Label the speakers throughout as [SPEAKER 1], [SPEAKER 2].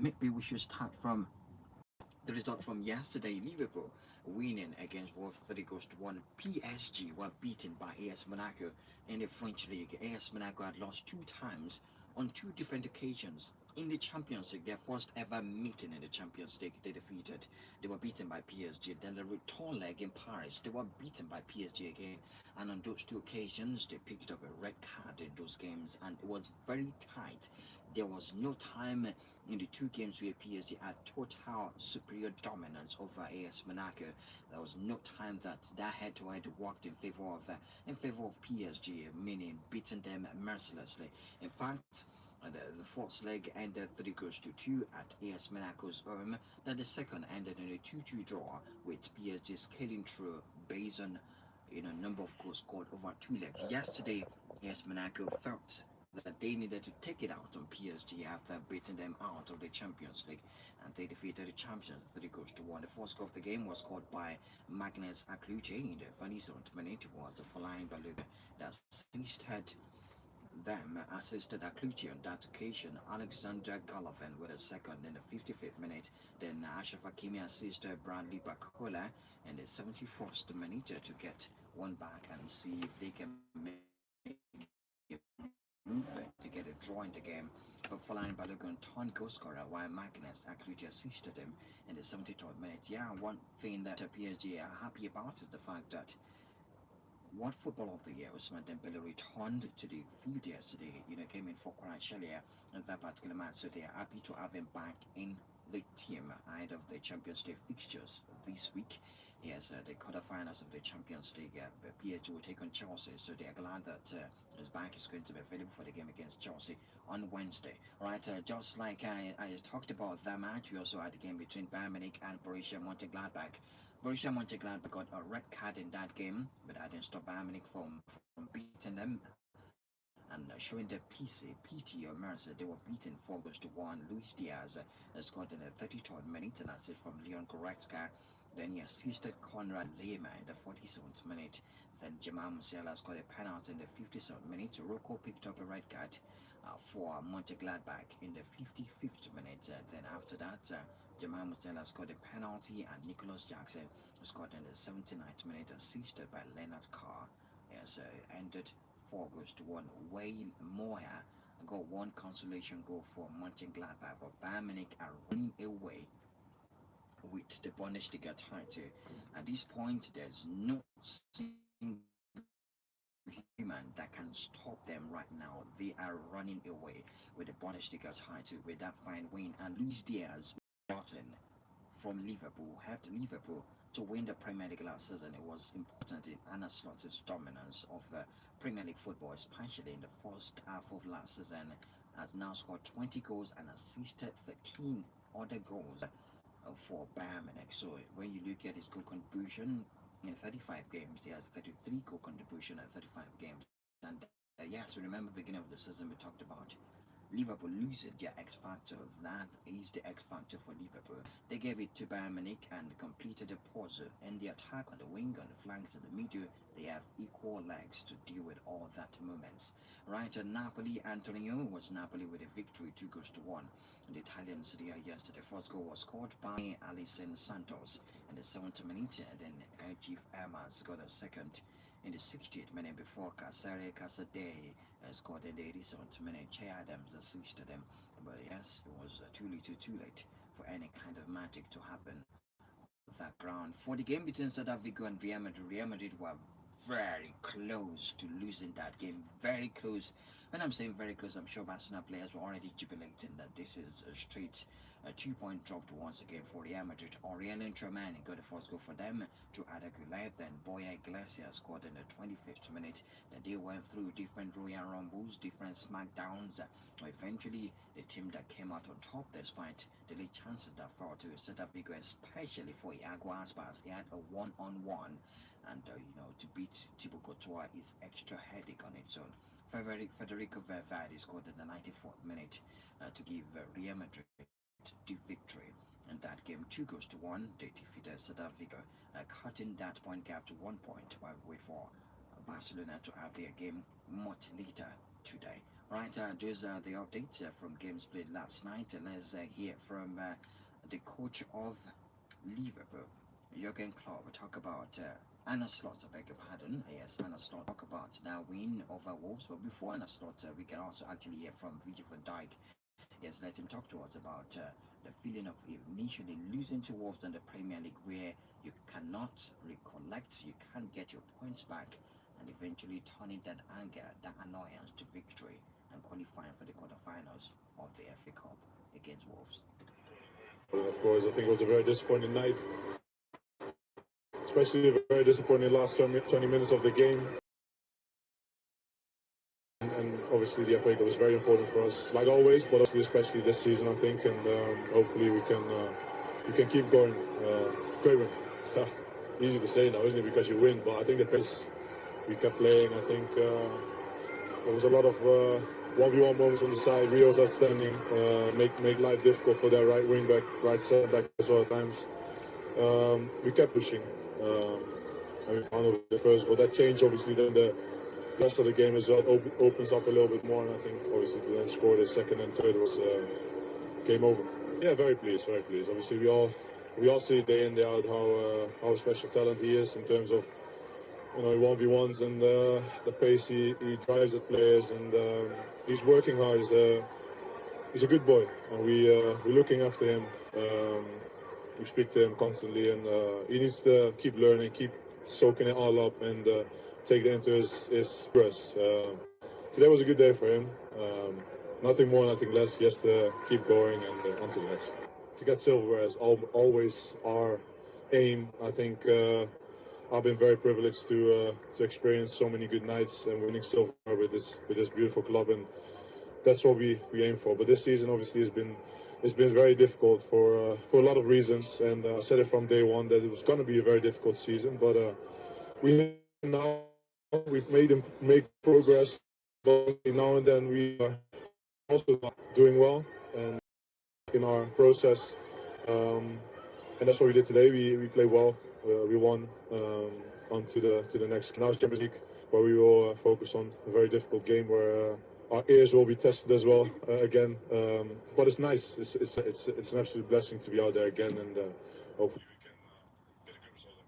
[SPEAKER 1] maybe we should start from the result from yesterday. Liverpool winning against Wolves 30 goals to 1. PSG were beaten by AS Monaco in the French league. AS Monaco had lost two times on two different occasions. In the Champions League, their first ever meeting in the Champions League, they were beaten by PSG. Then the return leg in Paris, they were beaten by PSG again. And on those two occasions, they picked up a red card in those games, and it was very tight. There was no time in the two games where PSG had total superior dominance over AS Monaco. There was no time that head-to-head worked in favor of PSG, meaning beating them mercilessly. In fact, the first leg ended 3 goals to 2 at AS Monaco's home. Then the second ended in a 2-2 draw, with PSG scaling through based on number of goals scored over two legs. Yesterday, AS Monaco felt that they needed to take it out on PSG after beating them out of the Champions League, and they defeated the champions 3 goals to 1. The first goal of the game was scored by Magnus Akluche in the 37th minute. It was the Fellaini Balogun that assisted Akluche on that occasion. Alexander Golovin with a second in the 55th minute. Then Ashraf Hakimi assisted Bradley Bakola in the 71st minute to get one back and see if they can make move to get a draw in the game. But Fellaini Balogun turned goal scorer while Magnus actually assisted him in the 73rd minute. Yeah, one thing that PSG are happy about is the fact that what football of the year Ousmane Dembele returned to the field yesterday. Came in for Kvaratskhelia in that particular match, so they are happy to have him back in the team ahead of the Champions League fixtures this week. Yes, the quarterfinals of the Champions League. PSG will take on Chelsea, so they are glad that his back is going to be available for the game against Chelsea on Wednesday. Right, just like I talked about that match, we also had the game between Bayern Munich and Borussia Mönchengladbach. Borussia Mönchengladbach got a red card in that game, but that didn't stop Bayern Munich from beating them and showing their PT or mercy. They were beaten 4 goals to 1. Luis Diaz scored in the 33rd minute, and that's it from Leon Goretzka. Then he assisted Konrad Lehmann in the 47th minute. Then Jamal Musiala scored a penalty in the 57th minute. Rocco picked up a red card for Mönchengladbach in the 55th minute. Then after that, Jamal Musiala scored a penalty, and Nicholas Jackson scored in the 79th minute, assisted by Leonard Carr. Yes, ended 4 goals to 1. Wayne Moya got one consolation goal for Mönchengladbach, but Bayern Munich are running away with the Bundesliga title. At this point, there's no single human that can stop them right now. They are running away with the Bundesliga title with that fine win. And Luis Diaz, from Liverpool, helped Liverpool to win the Premier League last season. It was important in Arne Slot's dominance of Premier League football, especially in the first half of last season. Has now scored 20 goals and assisted 13 other goals for Bayern Munich. So when you look at his goal contribution in 35 games, he has 33 goal contribution at 35 games. And yes, remember beginning of the season we talked about Liverpool losing their X factor. That is the X factor for Liverpool. They gave it to Bayern Munich and completed the puzzle. And the attack on the wing, on the flanks, and the middle, they have equal legs to deal with all that moments. Right, Napoli, Antonio was Napoli with a victory 2 goals to 1. The Italians there yesterday. First goal was scored by Alisson Santos in the 7th minute, and then Chief Emas got a second in the 60th minute before Casare Casadei scored in the 87th minute. Che Adams assisted him, but yes, it was too late for any kind of magic to happen on that ground. For the game between Celta Vigo and Real Madrid were very close to losing that game. Very close. When I'm saying very close, I'm sure Barcelona players were already jubilating that this is a straight 2-point drop once again for Real Madrid. Aurelien Tchouameni got the first goal for them to Ada Gulay. Then Boya Iglesias scored in the 25th minute. Then they went through different Royal Rumbles, different Smackdowns. Eventually, the team that came out on top despite the lead chances that fell to Celta Vigo, especially for Iago Aspas. He had a one-on-one. And to beat Thibaut Courtois is extra headache on its own. Federico Valverde scored in the 94th minute to give Real Madrid the victory in that game. 2 goals to 1. They defeated Celta Vigo, cutting that point gap to 1 point while we wait for Barcelona to have their game much later today. Right, these are the updates from games played last night. Let's hear from the coach of Liverpool, Jurgen Klopp. Talk about Anna Slot, I beg your pardon. Yes, Anna Slot. Talk about their win over Wolves. But before Anna Slot, we can also actually hear from Virgil van Dijk. Yes, let him talk to us about the feeling of initially losing to Wolves in the Premier League, where you cannot recollect, you can't get your points back, and eventually turning that anger, that annoyance to victory and qualifying for the quarterfinals of the FA Cup against Wolves.
[SPEAKER 2] Of course, I think it was a very disappointing night, especially the very disappointing last 20 minutes of the game. And obviously, the FA Cup is very important for us, like always, but especially this season, I think. And hopefully, we can keep going. Great win. It's easy to say now, isn't it? Because you win, but I think the pace we kept playing. I think there was a lot of 1v1 moments on the side. Rio's outstanding. Make life difficult for their right wing back, right centre back as well at times. We kept pushing. I mean, one of the first, but that changed obviously. Then the rest of the game as well opens up a little bit more, and I think obviously then score the second and third was game over. Yeah, very pleased, very pleased. Obviously we all see day in day out how special talent he is in terms of 1v1s and the pace he drives at players, and he's working hard. He's a good boy, and we're looking after him. We speak to him constantly, and he needs to keep learning, keep soaking it all up, and take it into his progress. Today was a good day for him. Nothing more, nothing less. Just keep going and on to the next. To get silverware is always our aim. I think I've been very privileged to experience so many good nights and winning silverware with this beautiful club, and that's what we aim for. But this season obviously it's been very difficult for a lot of reasons, and I said it from day one that it was going to be a very difficult season. But we've made progress, but now and then we are also not doing well and in our process, and that's what we did today. We played well. We won on to the next now it's Champions League, where we will focus on a very difficult game where our ears will be tested as well again. But it's nice. It's an absolute blessing to be out there again, and hopefully we can get a good result.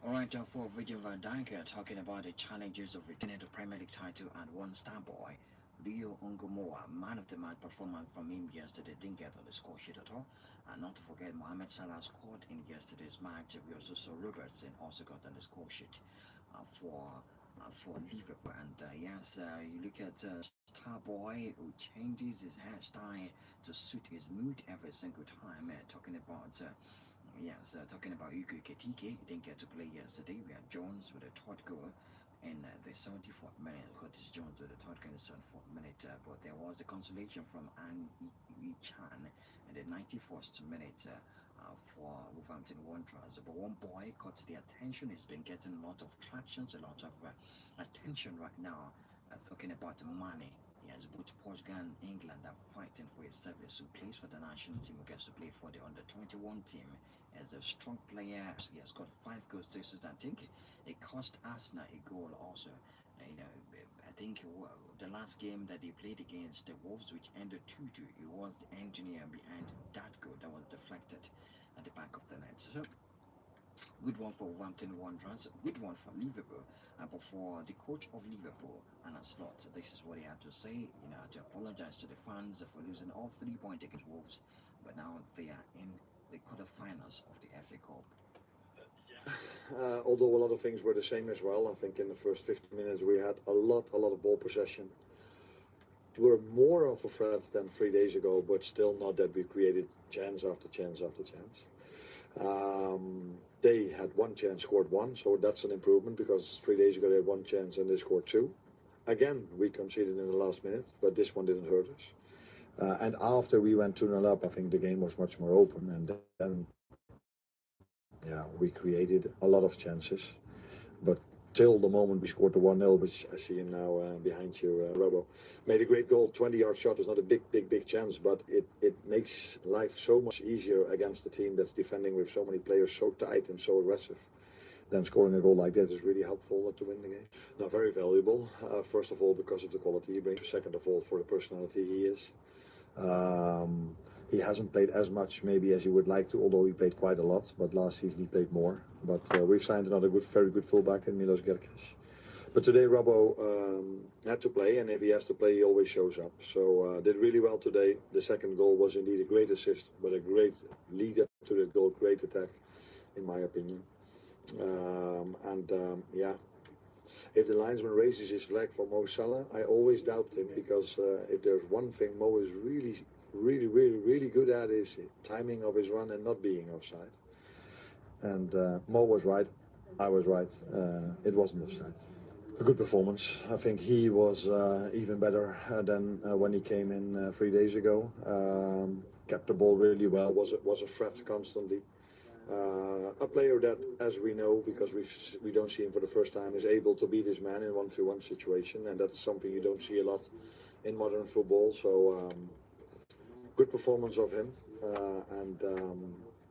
[SPEAKER 1] Alright, for Virgil van Dijk, talking about the challenges of returning the Premier League title and one star boy, Rio Ongomoa, man of the match performance from him yesterday, didn't get on the score sheet at all. And not to forget, Mohamed Salah scored in yesterday's match. We also saw Robertson also got on the score sheet for Liverpool. And yes, you look at Star Boy who changes his hairstyle to suit his mood every single time. Talking about yes, talking about Ugo Ketike, he didn't get to play yesterday. We had Jones with a third goal in the 74th minute. Curtis Jones with the third goal in the 74th minute. But there was the consolation from An Chan in the 91st minute for Wolverhampton Wanderers. But one boy caught the attention. He's been getting a lot of tractions, a lot of attention right now. Talking about Mane. Yes, both Portugal and England are fighting for his service. Who plays for the national team, who gets to play for the under 21 team. As a strong player, he has got 5 goals this season. I think it cost Arsenal a goal also. I think the last game that they played against the Wolves, which ended 2-2, it was the engineer behind that goal that was deflected at the back of the net. So good one for Wolverhampton Wanderers, good one for Liverpool, but for the coach of Liverpool, Anna Slot, this is what he had to say. To apologize to the fans for losing all 3 points against Wolves, but now they are in the quarterfinals of the FA Cup.
[SPEAKER 3] Although a lot of things were the same as well, I think in the first 15 minutes we had a lot of ball possession. We're more of a threat than 3 days ago, but still not that we created chance after chance after chance. They had 1 chance, scored 1, so that's an improvement, because 3 days ago they had 1 chance and they scored 2. Again, we conceded in the last minute, but this one didn't hurt us. And after we went 2-0 up, I think the game was much more open, and then we created a lot of chances. But till the moment we scored the 1-0, which I see him now behind you, Robo, made a great goal. 20-yard shot is not a big chance, but it makes life so much easier against a team that's defending with so many players so tight and so aggressive. then scoring a goal like that is really helpful to win the game. Now, very valuable. First of all, because of the quality he brings. Second of all, for the personality he is. He hasn't played as much maybe as he would like to, although he played quite a lot. But last season he played more. But we've signed another very good fullback in Milos Gerkes. But today Robbo had to play, and if he has to play, he always shows up. So did really well today. The second goal was indeed a great assist, but a great lead up to the goal, great attack, in my opinion. Yeah, if the linesman raises his flag for Mo Salah, I always doubt him, because if there's one thing Mo is really good at, is timing of his run and not being offside. And Mo was right, I was right, it wasn't offside. A good performance. I think he was even better than when he came in 3 days ago. Kept the ball really well, was a threat constantly. A player that, as we know, because we don't see him for the first time, is able to beat his man in 1-to-1 situation, and that's something you don't see a lot in modern football. So good performance of him, and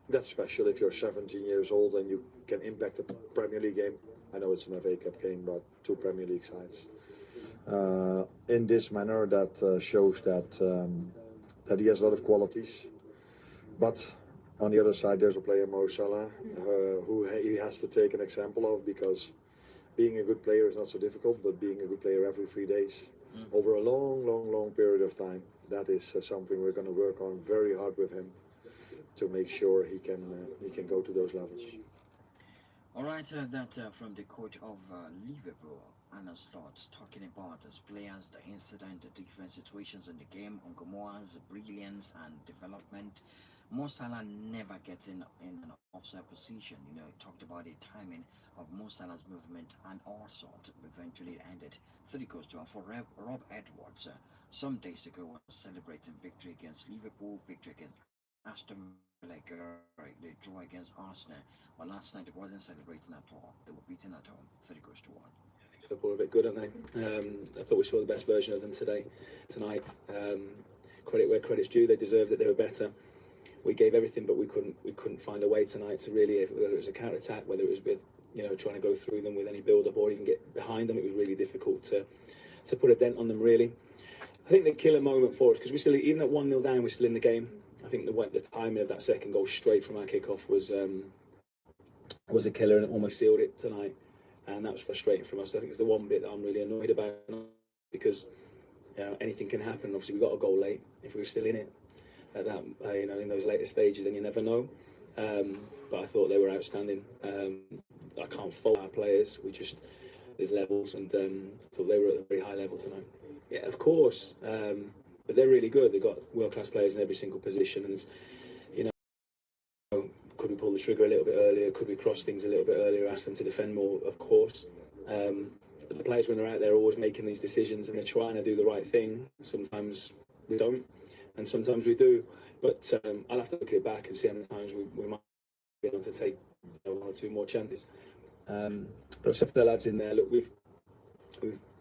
[SPEAKER 3] that's special if you're 17 years old and you can impact a Premier League game. I know it's an FA Cup game, but 2 Premier League sides in this manner, that shows that he has a lot of qualities. But on the other side, there's a player, Mo Salah, who he has to take an example of, because being a good player is not so difficult, but being a good player every 3 days, over a long period of time, that is something we're going to work on very hard with him to make sure he can go to those levels.
[SPEAKER 1] All right, that from the coach of Liverpool, Anna Slot, talking about his players, the incident, the different situations in the game, Ongomoa's brilliance and development. Mo Salah never gets in an offside position. You know, he talked about the timing of Mo Salah's movement, and also eventually ended 3-1 for Rob Edwards. Some days ago was celebrating victory against Liverpool, victory against Aston Villa, the draw against Arsenal. But last night it wasn't celebrating at all. They were beaten at home, 3-1.
[SPEAKER 4] Liverpool are a bit good, aren't they? I thought we saw the best version of them tonight. Credit where credit's due. They deserved it. They were better. We gave everything, but we couldn't find a way tonight to really, whether it was a counter attack, whether it was with trying to go through them with any build up or even get behind them. It was really difficult to put a dent on them, really. I think the killer moment for us, because we still, even at 1-0 down, we're still in the game. I think the timing of that second goal straight from our kickoff was a killer, and it almost sealed it tonight. And that was frustrating from us. I think it's the one bit that I'm really annoyed about, because anything can happen. Obviously, we got a goal late. If we were still in it at that, in those later stages, then you never know. But I thought they were outstanding. I can't fault our players. There's levels, and I thought they were at a very high level tonight. Yeah, of course. But they're really good. They've got world-class players in every single position, and could we pull the trigger a little bit earlier? Could we cross things a little bit earlier? Ask them to defend more, of course. But the players, when they're out there, are always making these decisions, and they're trying to do the right thing. Sometimes we don't, and sometimes we do. But I'll have to look at it back and see how many times we might be able to take 1 or 2 more chances. But except for the lads in there, look,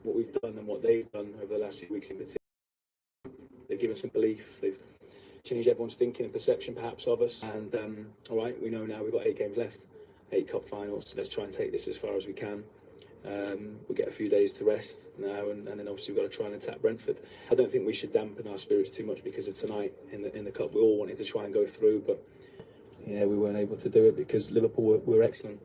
[SPEAKER 4] what we've done and what they've done over the last few weeks in particular, they've given some belief. They've changed everyone's thinking and perception, perhaps, of us. And all right, we know now we've got 8 games left, 8 cup finals. Let's try and take this as far as we can. We'll get a few days to rest now, and then obviously we've got to try and attack Brentford. I don't think we should dampen our spirits too much because of tonight in the cup. We all wanted to try and go through, but yeah, we weren't able to do it because Liverpool were excellent.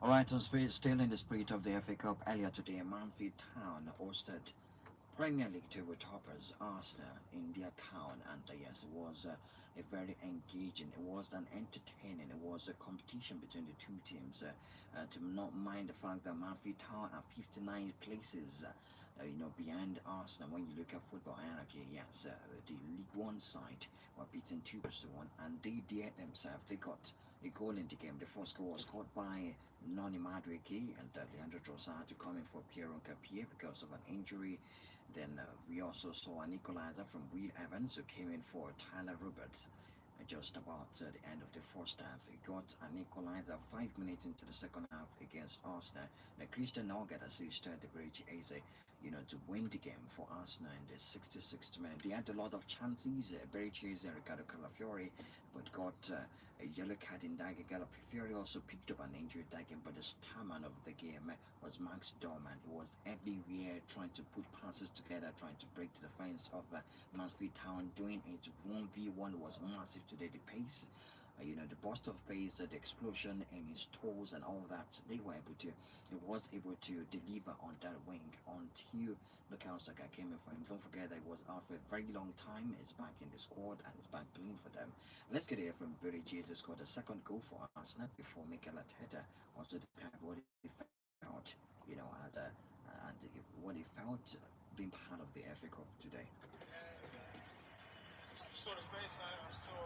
[SPEAKER 1] Alright, on still in the spirit of the FA Cup, earlier today, Manfield Town hosted Premier League table toppers Arsenal in their town, and yes, it was a very engaging, it was an entertaining, it was a competition between the two teams. To not mind the fact that Manfield Town are 59 places behind Arsenal. When you look at football hierarchy, yes, the League One side were beaten 2-1, and they dared themselves. They got a goal in the game. The first goal was scored by Noni Madueke, and Leandro Trossard to come in for Pierre Nkapie because of an injury. Then we also saw an equalizer from Will Evans, who came in for Tyler Roberts. just about the end of the first half. He got an equalizer 5 minutes into the second half against Arsenal. The Christian Nugget assisted the Bridge Eze, to win the game for Arsenal in the 66th minute. They had a lot of chances, Bridge Eze and Ricardo Calafiori, but got a yellow card in that game. Calafiori also picked up an injury that game, but the star man of the game was Max Dorman. He was everywhere trying to put passes together, trying to break the defense of Mansfield Town, doing it 1v1 was massive today. The pace, the burst of pace, the explosion in his toes and all that, he was able to deliver on that wing until Lukaku Saka came in for him. Don't forget that it was after a very long time. He's back in the squad and he's back playing for them. Let's get here from Billy Jesus scored the second goal for Arsenal before Mikel Arteta also described what he felt, what he felt being part of the FA Cup today.
[SPEAKER 5] Saw the space, I saw